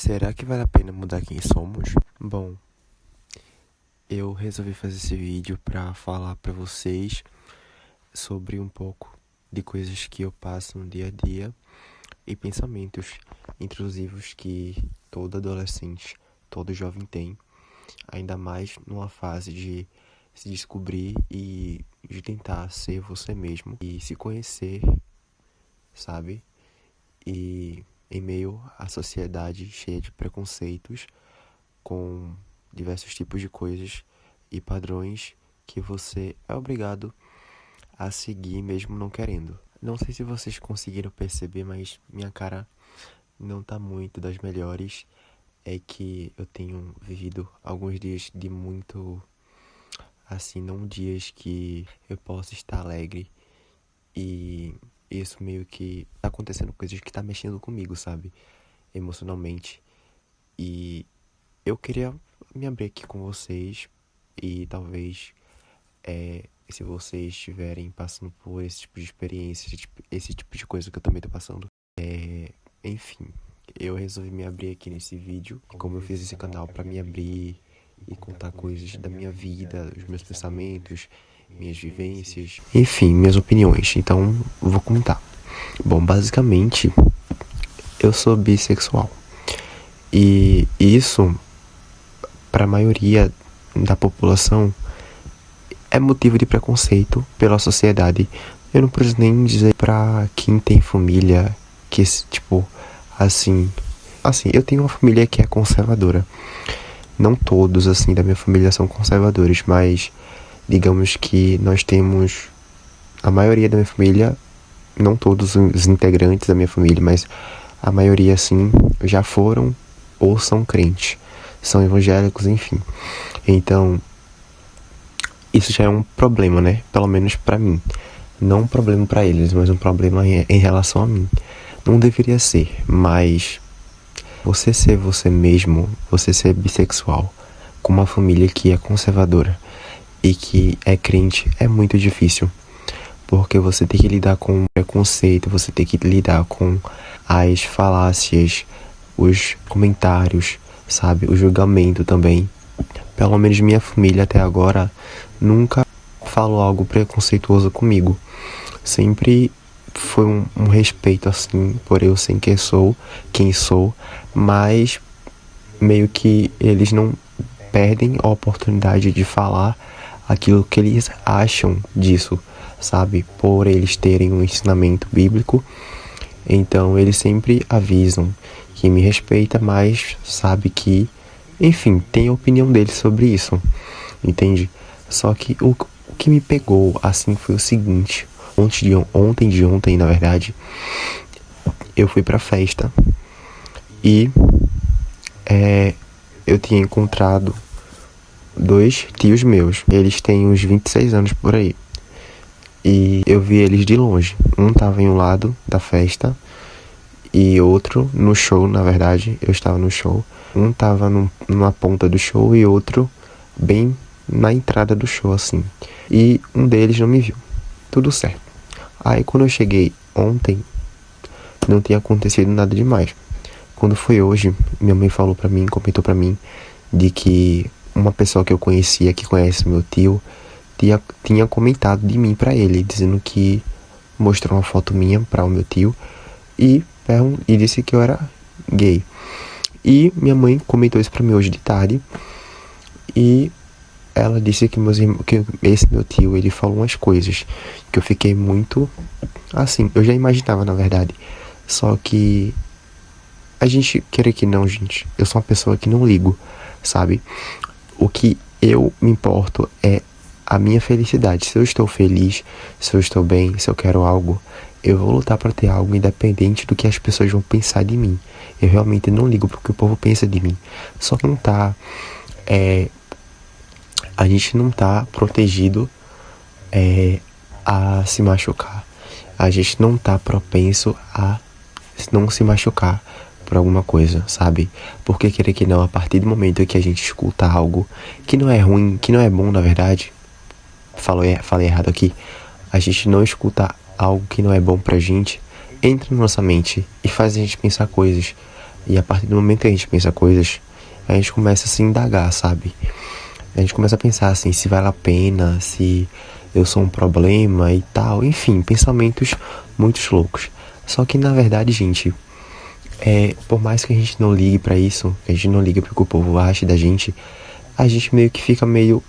Será que vale a pena mudar quem somos? Bom, eu resolvi fazer esse vídeo para falar para vocês sobre um pouco de coisas que eu passo no dia a dia e pensamentos intrusivos que todo adolescente, todo jovem tem, ainda mais numa fase de se descobrir e de tentar ser você mesmo e se conhecer, sabe? E em meio à sociedade cheia de preconceitos, com diversos tipos de coisas e padrões que você é obrigado a seguir mesmo não querendo. Não sei se vocês conseguiram perceber, mas minha cara não tá muito das melhores. É que eu tenho vivido alguns dias de muito, assim, não dias que eu possa estar alegre. E isso meio que tá acontecendo coisas que tá mexendo comigo, sabe? Emocionalmente. E eu queria me abrir aqui com vocês e talvez, se vocês estiverem passando por esse tipo de experiência, esse tipo de coisa que eu também tô passando, enfim, eu resolvi me abrir aqui nesse vídeo. Como eu fiz esse canal pra me abrir e contar coisas da minha vida, os meus pensamentos, minhas vivências, enfim, minhas opiniões. Então, vou contar. Bom, basicamente, eu sou bissexual. E isso, para a maioria da população, é motivo de preconceito pela sociedade. Eu não preciso nem dizer pra quem tem família que, tipo, assim, eu tenho uma família que é conservadora. Não todos, assim, da minha família são conservadores, mas digamos que nós temos a maioria da minha família, não todos os integrantes da minha família, mas a maioria, assim, já foram ou são crentes, são evangélicos, enfim. Então, isso já é um problema, né? Pelo menos pra mim. Não um problema pra eles, mas um problema em relação a mim. Não deveria ser, mas você ser você mesmo, você ser bissexual, com uma família que é conservadora e que é crente, é muito difícil. Porque você tem que lidar com o preconceito, você tem que lidar com as falácias, os comentários, sabe? O julgamento também. Pelo menos minha família até agora nunca falou algo preconceituoso comigo. Sempre foi um respeito, assim, por eu ser quem sou, mas meio que eles não perdem a oportunidade de falar aquilo que eles acham disso, sabe? Por eles terem um ensinamento bíblico. Então eles sempre avisam que me respeita, mas sabe que, enfim, tem a opinião deles sobre isso, entende? Só que o que me pegou, assim, foi o seguinte. Ontem, na verdade, eu fui pra festa e eu tinha encontrado dois tios meus. Eles têm uns 26 anos por aí. E eu vi eles de longe. Um tava em um lado da festa e outro no show, na verdade. Eu estava no show. Um tava numa ponta do show e outro bem na entrada do show, assim. E um deles não me viu. Tudo certo. Aí quando eu cheguei ontem, não tinha acontecido nada demais. Quando foi hoje, minha mãe falou pra mim, comentou pra mim, de que uma pessoa que eu conhecia, que conhece meu tio, tinha comentado de mim pra ele, dizendo que mostrou uma foto minha pra o meu tio e disse que eu era gay. E minha mãe comentou isso pra mim hoje de tarde e ela disse que que esse meu tio, ele falou umas coisas que eu fiquei muito, assim, eu já imaginava, na verdade. Só que a gente, querer que não, gente, eu sou uma pessoa que não ligo, sabe? O que eu me importo é a minha felicidade. Se eu estou feliz, se eu estou bem, se eu quero algo, eu vou lutar para ter algo independente do que as pessoas vão pensar de mim. Eu realmente não ligo pro que o povo pensa de mim. Só que não tá, a gente não tá protegido a se machucar. A gente não tá propenso a não se machucar por alguma coisa, sabe? Porque querer que não, a partir do momento que a gente escuta algo que não é ruim, que não é bom, na verdade, falei errado aqui, a gente não escuta algo que não é bom pra gente, entra na nossa mente e faz a gente pensar coisas. E a partir do momento que a gente pensa coisas, a gente começa a se indagar, sabe? A gente começa a pensar assim, se vale a pena, se eu sou um problema e tal. Enfim, pensamentos muito loucos. Só que na verdade, gente, por mais que a gente não ligue pra isso, que a gente não ligue pro que o povo ache da gente, a gente meio que fica meio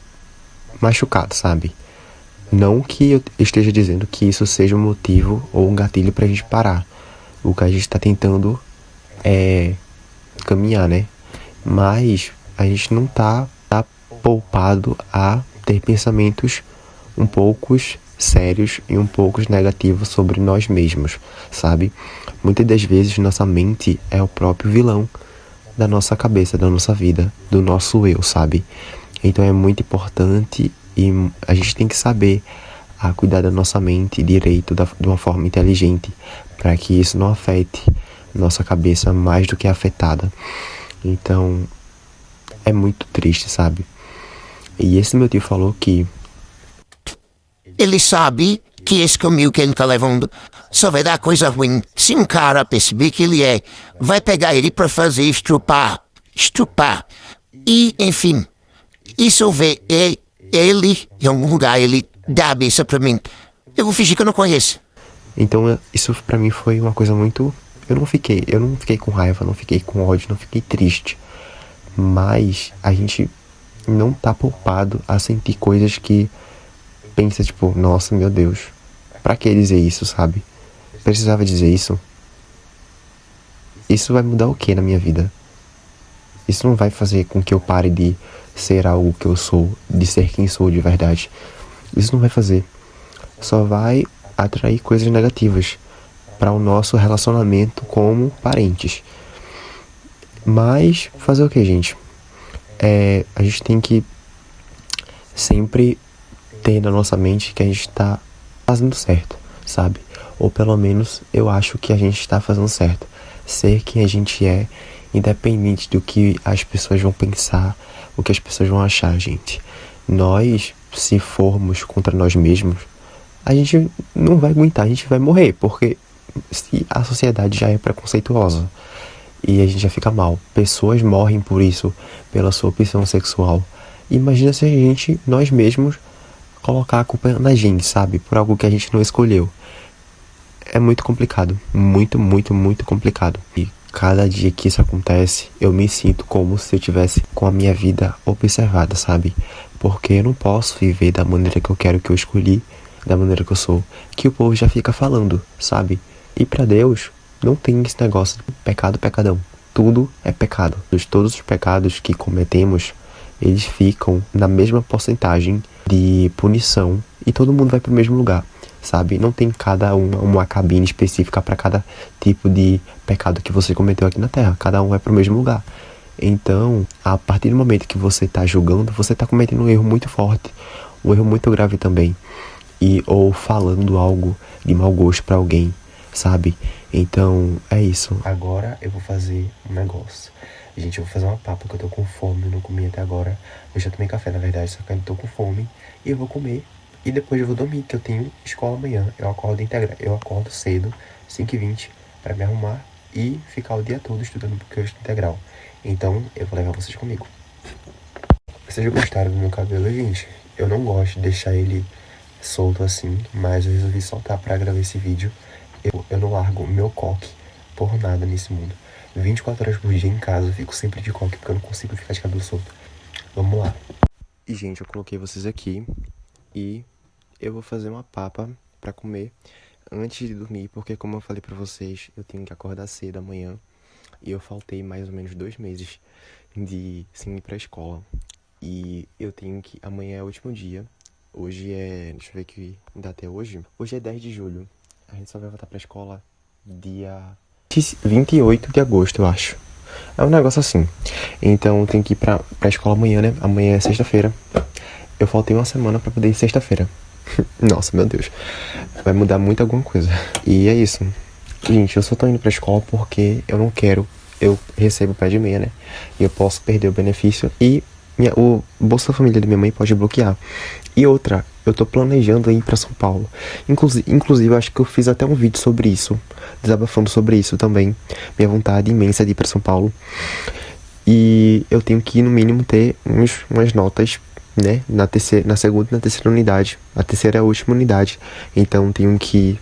machucado, sabe? Não que eu esteja dizendo que isso seja um motivo ou um gatilho pra gente parar. O que a gente tá tentando é caminhar, né? Mas a gente não tá poupado a ter pensamentos um pouco sérios e um pouco negativos sobre nós mesmos, sabe? Muitas das vezes nossa mente é o próprio vilão da nossa cabeça, da nossa vida, do nosso eu, sabe? Então é muito importante e a gente tem que saber a cuidar da nossa mente direito, de uma forma inteligente, para que isso não afete nossa cabeça mais do que é afetada. Então é muito triste, sabe? E esse meu tio falou que Ele sabe que esse caminho que ele está levando só vai dar coisa ruim. Se um cara perceber que ele vai pegar ele para fazer estrupar. E, enfim, isso eu ver ele em algum lugar, ele dá a beça para mim. Eu vou fingir que eu não conheço. então isso pra mim foi uma coisa muito. Eu não fiquei com raiva, não fiquei com ódio, não fiquei triste. Mas a gente não tá poupado a sentir coisas que pensa, tipo, nossa, meu Deus, pra que dizer isso, sabe? Precisava dizer isso? Isso vai mudar o que na minha vida? Isso não vai fazer com que eu pare de ser algo que eu sou, de ser quem sou de verdade. Isso não vai fazer. Só vai atrair coisas negativas para o nosso relacionamento como parentes. Mas fazer o que, gente? A gente tem que sempre ter na nossa mente que a gente está fazendo certo, sabe? Ou pelo menos eu acho que a gente está fazendo certo. Ser quem a gente é, independente do que as pessoas vão pensar, o que as pessoas vão achar, gente. Nós, se formos contra nós mesmos, a gente não vai aguentar, a gente vai morrer, porque se a sociedade já é preconceituosa e a gente já fica mal, pessoas morrem por isso, pela sua opção sexual. Imagina se a gente, nós mesmos, colocar a culpa na gente, sabe? Por algo que a gente não escolheu. É muito complicado. Muito, muito, muito complicado. E cada dia que isso acontece, eu me sinto como se eu tivesse com a minha vida observada, sabe? Porque eu não posso viver da maneira que eu quero, que eu escolhi, da maneira que eu sou. Que o povo já fica falando, sabe? E pra Deus, não tem esse negócio de pecado, pecadão. Tudo é pecado. Todos os pecados que cometemos, eles ficam na mesma porcentagem de punição e todo mundo vai pro mesmo lugar, sabe? Não tem cada uma cabine específica para cada tipo de pecado que você cometeu aqui na Terra. Cada um vai pro mesmo lugar. Então, a partir do momento que você tá julgando, você tá cometendo um erro muito forte, um erro muito grave também. Ou falando algo de mau gosto para alguém, sabe? Então, é isso. Agora eu vou fazer um negócio. Gente, eu vou fazer uma papa que eu tô com fome, eu não comi até agora. Eu já tomei café, na verdade, só que eu ainda tô com fome. E eu vou comer. E depois eu vou dormir, que eu tenho escola amanhã. Eu acordo cedo, 5h20, pra me arrumar e ficar o dia todo estudando porque eu estudo integral. Então, eu vou levar vocês comigo. Vocês gostaram do meu cabelo, gente? Eu não gosto de deixar ele solto assim, mas eu resolvi soltar pra gravar esse vídeo. Eu não largo meu coque por nada nesse mundo. 24 horas por dia em casa, eu fico sempre de coque, porque eu não consigo ficar de cabelo solto. Vamos lá. E, gente, eu coloquei vocês aqui e eu vou fazer uma papa pra comer antes de dormir, porque como eu falei pra vocês, eu tenho que acordar cedo amanhã e eu faltei mais ou menos 2 meses de sem ir pra escola. E eu tenho que... Amanhã é o último dia. Hoje é... Deixa eu ver que data é hoje. Hoje é 10 de julho. A gente só vai voltar pra escola dia 28 de agosto, eu acho. É um negócio assim. Então eu tenho que ir pra escola amanhã, né? Amanhã é sexta-feira. Eu faltei uma semana pra poder ir sexta-feira. Nossa, meu Deus. Vai mudar muito alguma coisa. E é isso. Gente, eu só tô indo pra escola porque eu não quero. Eu recebo pé de meia, né? E eu posso perder o benefício e o Bolsa Família da minha mãe pode bloquear. E outra, eu tô planejando ir pra São Paulo. Inclusive, eu acho que eu fiz até um vídeo sobre isso, desabafando sobre isso também. Minha vontade imensa de ir pra São Paulo. E eu tenho que, no mínimo, ter umas notas, né, na segunda e na terceira unidade. A terceira é a última unidade. Então, tenho que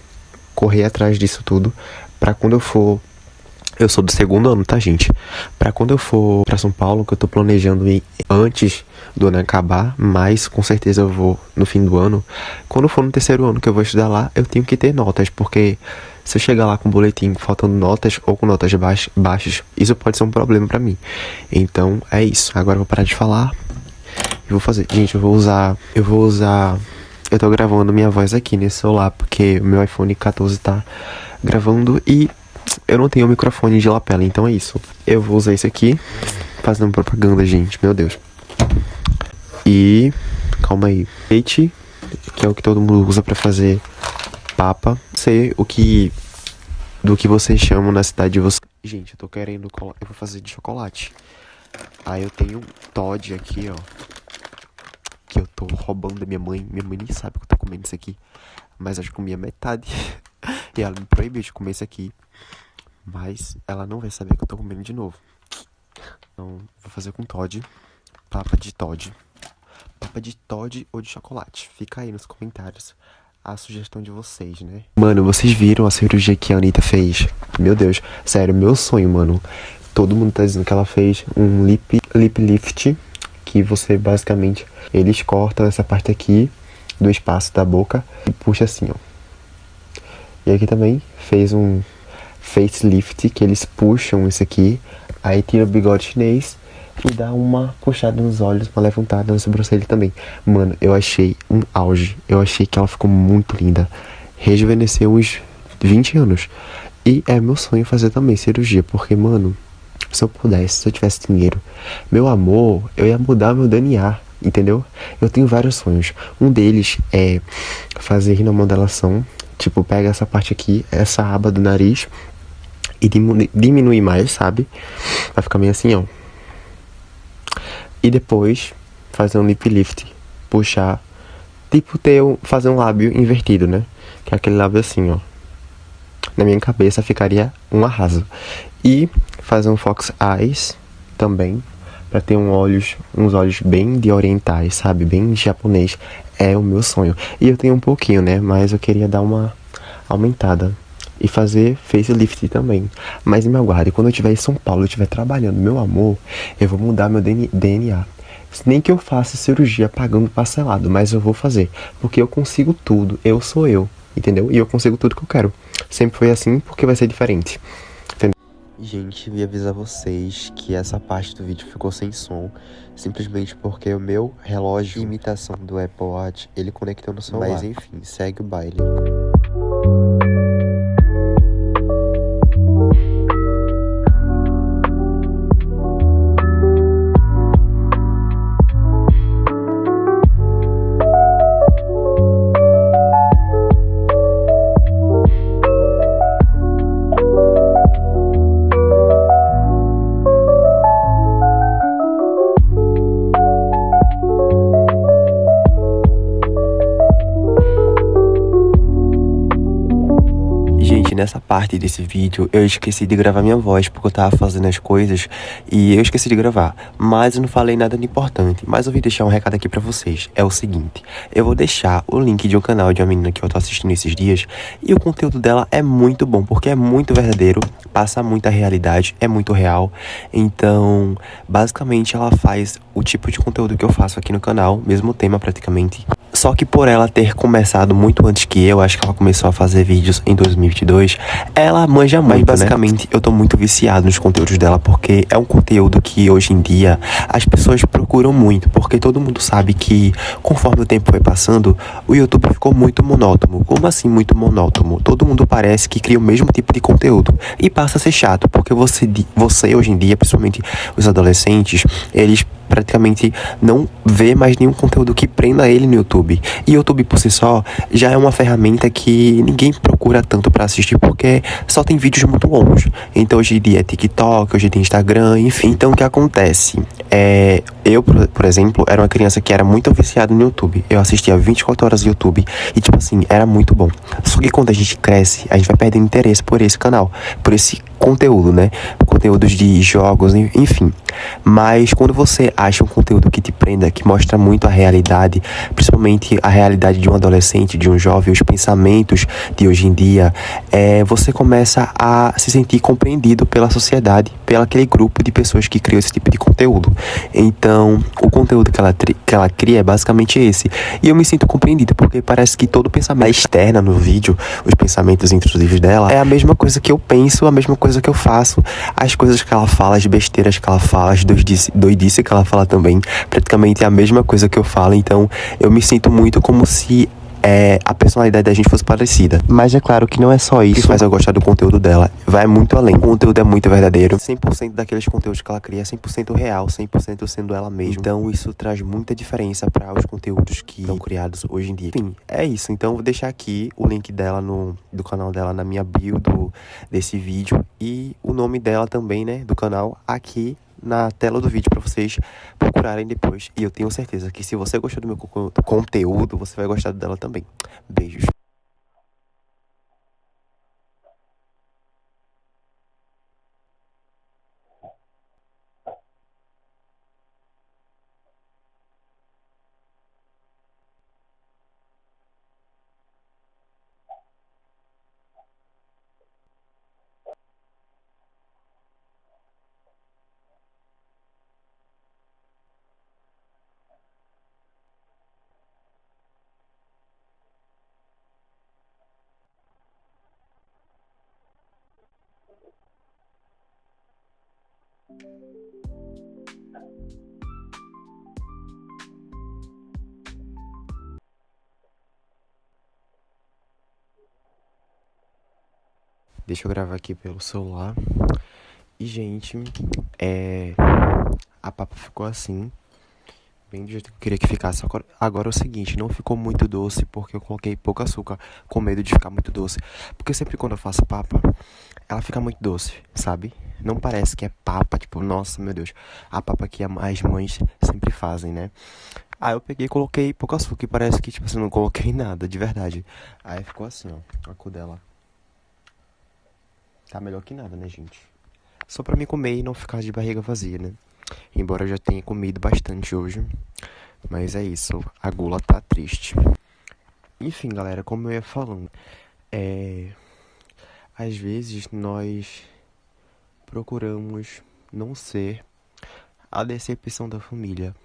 correr atrás disso tudo pra quando eu for... Eu sou do segundo ano, tá, gente? Pra quando eu for pra São Paulo, que eu tô planejando ir antes do ano acabar, mas com certeza eu vou no fim do ano. Quando eu for no terceiro ano que eu vou estudar lá, eu tenho que ter notas, porque se eu chegar lá com um boletim faltando notas ou com notas baixas, isso pode ser um problema pra mim. Então, é isso. Agora eu vou parar de falar e vou fazer. Gente, eu vou usar... Eu tô gravando minha voz aqui nesse celular, porque o meu iPhone 14 tá gravando e... eu não tenho o microfone de lapela, então é isso. Eu vou usar esse aqui, fazendo propaganda, gente, meu Deus. E... calma aí. Leite, que é o que todo mundo usa pra fazer papa. Sei o que... do que vocês chamam na cidade de vocês. Gente, eu tô querendo... eu vou fazer de chocolate. Aí eu tenho Toddy aqui, ó. Que eu tô roubando da minha mãe. Minha mãe nem sabe que eu tô comendo isso aqui. Mas acho que comi a metade. E ela me proibiu de comer isso aqui. Mas ela não vai saber que eu tô comendo de novo. Então, vou fazer com Toddy. Papa de Toddy. Papa de Toddy ou de chocolate. Fica aí nos comentários a sugestão de vocês, né? Mano, vocês viram a cirurgia que a Anitta fez? Meu Deus. Sério, meu sonho, mano. Todo mundo tá dizendo que ela fez um lip lift. Que você, basicamente, eles cortam essa parte aqui do espaço da boca e puxa assim, ó. E aqui também fez um facelift, que eles puxam isso aqui, aí tira o bigode chinês e dá uma puxada nos olhos, uma levantada na sobrancelha também. Mano, eu achei um auge. Eu achei que ela ficou muito linda. Rejuvenesceu uns 20 anos. E é meu sonho fazer também cirurgia, porque, mano, se eu pudesse, se eu tivesse dinheiro, meu amor, eu ia mudar meu DNA, entendeu? Eu tenho vários sonhos. Um deles é fazer rinomodelação. Tipo, pega essa parte aqui, essa aba do nariz e diminuir mais, sabe? Vai ficar meio assim, ó. E depois fazer um lip lift, puxar, tipo fazer um lábio invertido, né? Que é aquele lábio assim, ó. Na minha cabeça ficaria um arraso. E fazer um fox eyes também, pra ter uns olhos bem de orientais, sabe? Bem japonês. É o meu sonho. E eu tenho um pouquinho, né? Mas eu queria dar uma aumentada. E fazer facelift também. Mas me aguarde, quando eu estiver em São Paulo, eu estiver trabalhando, meu amor, eu vou mudar meu DNA. Nem que eu faça cirurgia pagando parcelado, mas eu vou fazer. Porque eu consigo tudo, eu sou eu, entendeu? E eu consigo tudo que eu quero. Sempre foi assim, porque vai ser diferente. Entendeu? Gente, vim avisar vocês que essa parte do vídeo ficou sem som, simplesmente porque o meu relógio de imitação do Apple Watch, ele conectou no celular. Mas enfim, segue o baile. Gente, nessa parte desse vídeo, eu esqueci de gravar minha voz, porque eu tava fazendo as coisas e eu esqueci de gravar. Mas eu não falei nada de importante, mas eu vim deixar um recado aqui pra vocês. É o seguinte, eu vou deixar o link de um canal de uma menina que eu tô assistindo esses dias e o conteúdo dela é muito bom, porque é muito verdadeiro, passa muita realidade, é muito real. Então, basicamente, ela faz o tipo de conteúdo que eu faço aqui no canal, mesmo tema praticamente. Só que por ela ter começado muito antes que eu, acho que ela começou a fazer vídeos em 2022, ela manja muito, mas basicamente, né? Eu tô muito viciado nos conteúdos dela, porque é um conteúdo que hoje em dia as pessoas procuram muito, porque todo mundo sabe que conforme o tempo foi passando, o YouTube ficou muito monótono. Como assim muito monótono? Todo mundo parece que cria o mesmo tipo de conteúdo e passa a ser chato, porque você hoje em dia, principalmente os adolescentes, eles praticamente não vê mais nenhum conteúdo que prenda ele no YouTube. E o YouTube por si só já é uma ferramenta que ninguém procura tanto pra assistir porque só tem vídeos muito longos. Então hoje em dia é TikTok, hoje tem Instagram, enfim. Então o que acontece? Eu, por exemplo, era uma criança que era muito viciada no YouTube. Eu assistia 24 horas no YouTube e, tipo assim, era muito bom. Só que quando a gente cresce, a gente vai perdendo interesse por esse canal, por esse conteúdo, né? Conteúdos de jogos, enfim. Mas quando você acha um conteúdo que te prenda, que mostra muito a realidade, principalmente a realidade de um adolescente, de um jovem, os pensamentos de hoje em dia, você começa a se sentir compreendido pela sociedade, pelo aquele grupo de pessoas que criam esse tipo de conteúdo. Então, o conteúdo que ela cria é basicamente esse. E eu me sinto compreendido, porque parece que todo pensamento externo no vídeo, os pensamentos intrusivos dela, é a mesma coisa que eu penso, a mesma coisa que eu faço, as coisas que ela fala, as besteiras que ela fala, as doidice que ela fala também, praticamente é a mesma coisa que eu falo. Então eu me sinto muito como se a personalidade da gente fosse parecida. Mas é claro que não é só isso que faz eu gostar do conteúdo dela. Vai muito além. O conteúdo é muito verdadeiro. 100% daqueles conteúdos que ela cria é 100% real, 100% sendo ela mesma. Então isso traz muita diferença para os conteúdos que são criados hoje em dia. Enfim, é isso. Então eu vou deixar aqui o link dela do canal dela na minha bio desse vídeo. E o nome dela também, né, do canal, aqui na tela do vídeo para vocês procurarem depois. E eu tenho certeza que se você gostou do meu conteúdo, você vai gostar dela também. Beijos. Deixa eu gravar aqui pelo celular. E, gente, a papa ficou assim, bem do jeito que eu queria que ficasse. Agora é o seguinte, não ficou muito doce porque eu coloquei pouco açúcar, com medo de ficar muito doce. Porque sempre quando eu faço papa, ela fica muito doce, sabe? Não parece que é papa, tipo, nossa, meu Deus, a papa que as mães sempre fazem, né? Aí eu peguei e coloquei pouco açúcar e parece que, tipo assim, não coloquei nada, de verdade. Aí ficou assim, ó, a cor dela. Tá melhor que nada, né, gente? Só pra mim comer e não ficar de barriga vazia, né? Embora eu já tenha comido bastante hoje. Mas é isso, a gula tá triste. Enfim, galera, como eu ia falando, às vezes nós procuramos não ser a decepção da família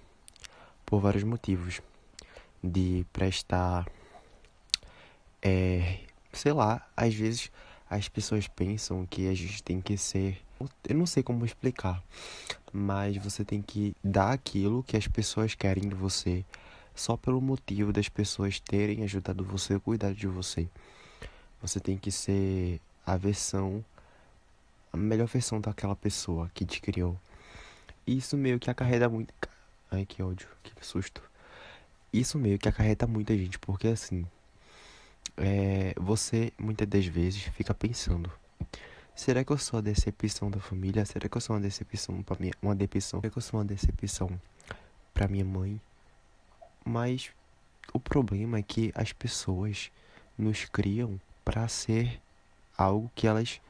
por vários motivos. De prestar, sei lá, às vezes as pessoas pensam que a gente tem que ser, eu não sei como explicar, mas você tem que dar aquilo que as pessoas querem de você só pelo motivo das pessoas terem ajudado você, cuidado de você. Você tem que ser a melhor versão daquela pessoa que te criou. E isso meio que acarreta muito. Ai, que ódio, que susto. Isso meio que acarreta muita gente, porque assim, você muitas das vezes fica pensando: será que eu sou a decepção da família? Será que eu sou uma decepção pra minha, uma decepção? Será que eu sou uma decepção pra minha mãe? Mas o problema é que as pessoas nos criam pra ser algo que elas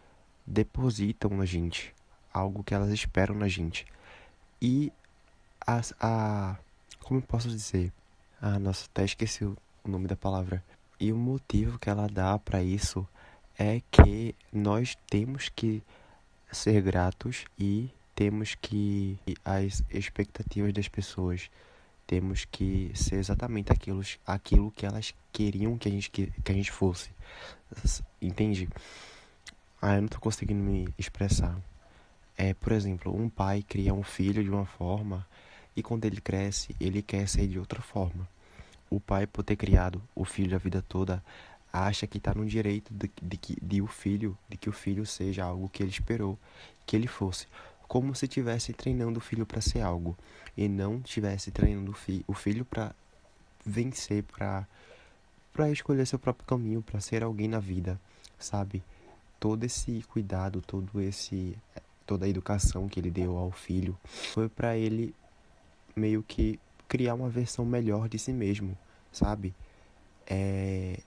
depositam na gente, algo que elas esperam na gente. E como eu posso dizer? Ah, nossa, até esqueci o nome da palavra. E o motivo que ela dá pra isso é que nós temos que ser gratos e temos que as expectativas das pessoas, temos que ser exatamente aquilo que elas queriam que a gente fosse. Entende? Eu não tô conseguindo me expressar. Por exemplo, um pai cria um filho de uma forma e quando ele cresce, ele quer ser de outra forma. O pai, por ter criado o filho a vida toda, acha que está no direito de que o filho seja algo que ele esperou que ele fosse. como se estivesse treinando o filho para ser algo e não estivesse treinando o filho para vencer, para escolher seu próprio caminho, para ser alguém na vida, sabe? Todo esse cuidado, toda a educação que ele deu ao filho foi para ele meio que criar uma versão melhor de si mesmo, sabe?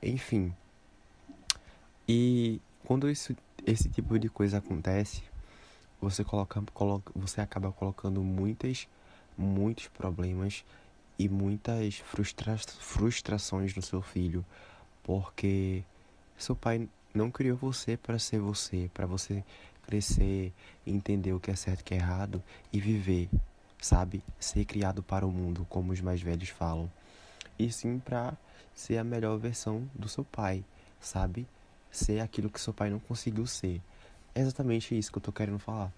Enfim. E quando esse tipo de coisa acontece, você acaba colocando muitos problemas e muitas frustrações no seu filho, porque seu pai não criou você para ser você, para você crescer, entender o que é certo e o que é errado e viver, sabe? Ser criado para o mundo, como os mais velhos falam. E sim para ser a melhor versão do seu pai, sabe? Ser aquilo que seu pai não conseguiu ser. É exatamente isso que eu tô querendo falar.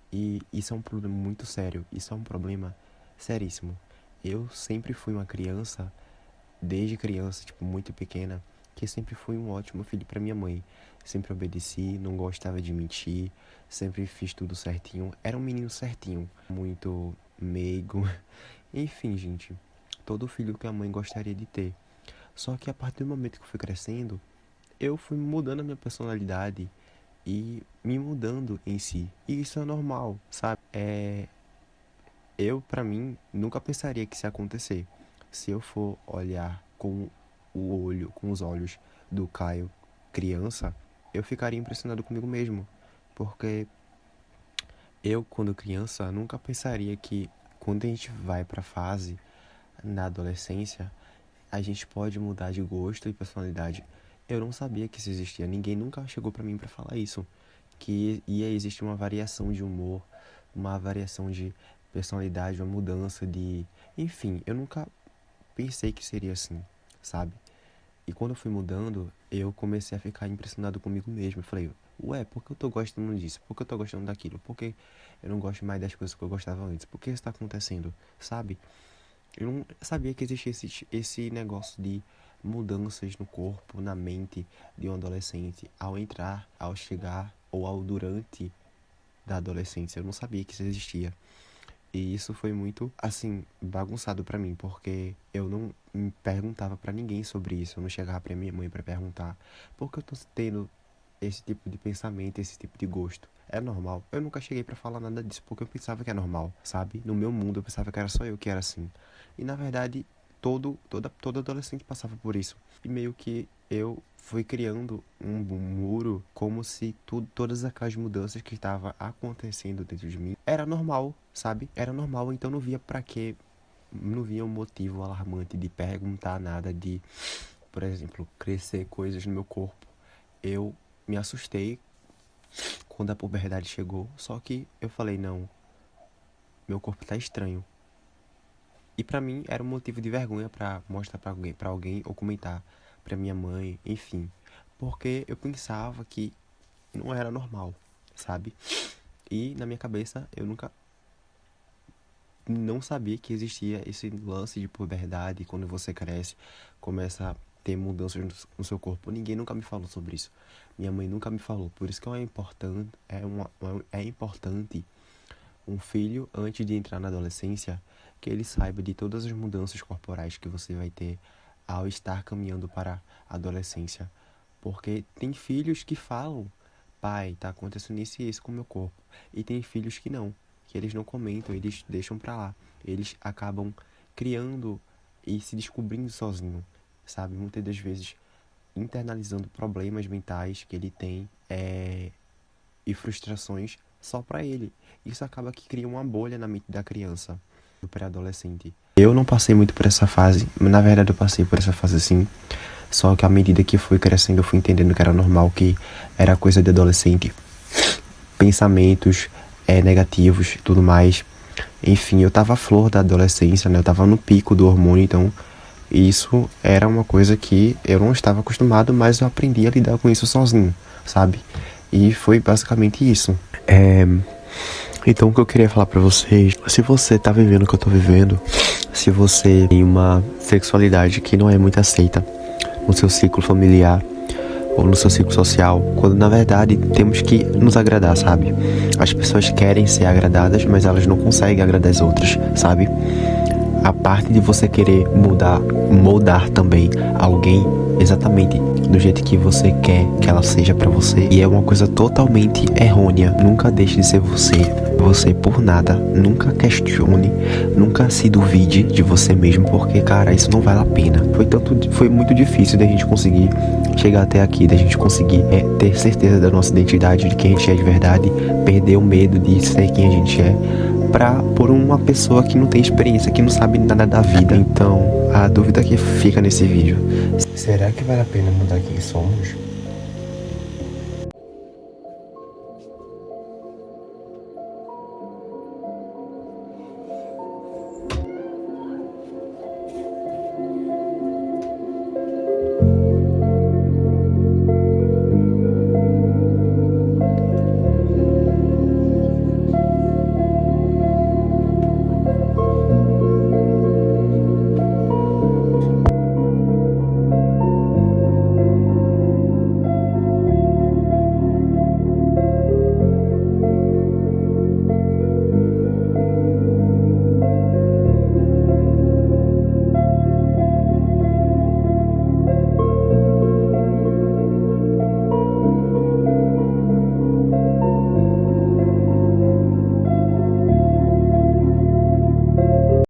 E isso é um problema muito sério. Isso é um problema seríssimo. Eu sempre fui uma criança, desde criança, tipo, muito pequena, que sempre fui um ótimo filho para minha mãe. Sempre obedeci, não gostava de mentir, sempre fiz tudo certinho. Era um menino certinho, muito meigo. Enfim, gente, todo filho que a mãe gostaria de ter. Só que a partir do momento que eu fui crescendo, eu fui mudando a minha personalidade e me mudando em si. E isso é normal, sabe? Eu, pra mim, nunca pensaria que isso ia acontecer. Se eu for olhar com os olhos do Caio criança, eu ficaria impressionado comigo mesmo. Porque eu, quando criança, nunca pensaria que quando a gente vai pra fase na adolescência, a gente pode mudar de gosto e personalidade. Eu não sabia que isso existia. Ninguém nunca chegou pra mim pra falar isso. Que ia existir uma variação de humor, uma variação de personalidade, uma mudança de... Enfim, eu nunca pensei que seria assim, sabe? E quando eu fui mudando, eu comecei a ficar impressionado comigo mesmo. Eu falei, ué, por que eu tô gostando disso? Por que eu tô gostando daquilo? Por que eu não gosto mais das coisas que eu gostava antes? Por que isso tá acontecendo, sabe? Eu não sabia que existia esse negócio de mudanças no corpo, na mente de um adolescente ao entrar, ao chegar ou ao durante da adolescência. Eu não sabia que isso existia. E isso foi muito, assim, bagunçado pra mim, porque eu não me perguntava pra ninguém sobre isso. Eu não chegava pra minha mãe pra perguntar por que eu tô tendo esse tipo de pensamento, esse tipo de gosto. É normal. Eu nunca cheguei pra falar nada disso, porque eu pensava que é normal, sabe? No meu mundo eu pensava que era só eu que era assim. E na verdade, todo adolescente passava por isso. E meio que eu fui criando um muro como se todas aquelas mudanças que estavam acontecendo dentro de mim era normal, sabe? Era normal, então não via pra quê. Não via um motivo alarmante de perguntar nada, de, por exemplo, crescer coisas no meu corpo. Eu me assustei quando a puberdade chegou, só que eu falei, não, meu corpo tá estranho. E pra mim era um motivo de vergonha pra mostrar pra alguém ou comentar pra minha mãe, enfim. Porque eu pensava que não era normal, sabe? E na minha cabeça eu nunca não sabia que existia esse lance de puberdade. Quando você cresce, começa a ter mudanças no seu corpo. Ninguém nunca me falou sobre isso. Minha mãe nunca me falou. Por isso que é importante um filho, antes de entrar na adolescência, que ele saiba de todas as mudanças corporais que você vai ter ao estar caminhando para a adolescência. Porque tem filhos que falam, pai, tá acontecendo isso e isso com o meu corpo. E tem filhos que não, que eles não comentam, eles deixam pra lá. Eles acabam criando e se descobrindo sozinho, sabe? Muitas das vezes internalizando problemas mentais que ele tem e frustrações só pra ele. Isso acaba que cria uma bolha na mente da criança, do pré-adolescente. Eu não passei muito por essa fase, na verdade eu passei por essa fase sim. Só que à medida que fui crescendo, eu fui entendendo que era normal, que era coisa de adolescente. Pensamentos negativos e tudo mais. Enfim, eu tava à flor da adolescência, né? Eu tava no pico do hormônio, então isso era uma coisa que eu não estava acostumado, mas eu aprendi a lidar com isso sozinho, sabe? E foi basicamente isso. Então o que eu queria falar pra vocês, se você tá vivendo o que eu tô vivendo, se você tem uma sexualidade que não é muito aceita no seu ciclo familiar, ou no seu ciclo social, quando na verdade temos que nos agradar, sabe? As pessoas querem ser agradadas, mas elas não conseguem agradar as outras, sabe? A parte de você querer moldar também alguém exatamente do jeito que você quer que ela seja pra você, e é uma coisa totalmente errônea. Nunca deixe de ser você por nada. Nunca questione, nunca se duvide de você mesmo, porque, cara, isso não vale a pena. Foi muito difícil da gente conseguir chegar até aqui, da gente conseguir ter certeza da nossa identidade, de quem a gente é de verdade, perder o medo de ser quem a gente é, por uma pessoa que não tem experiência, que não sabe nada da vida. Então, a dúvida que fica nesse vídeo: será que vale a pena mudar quem somos?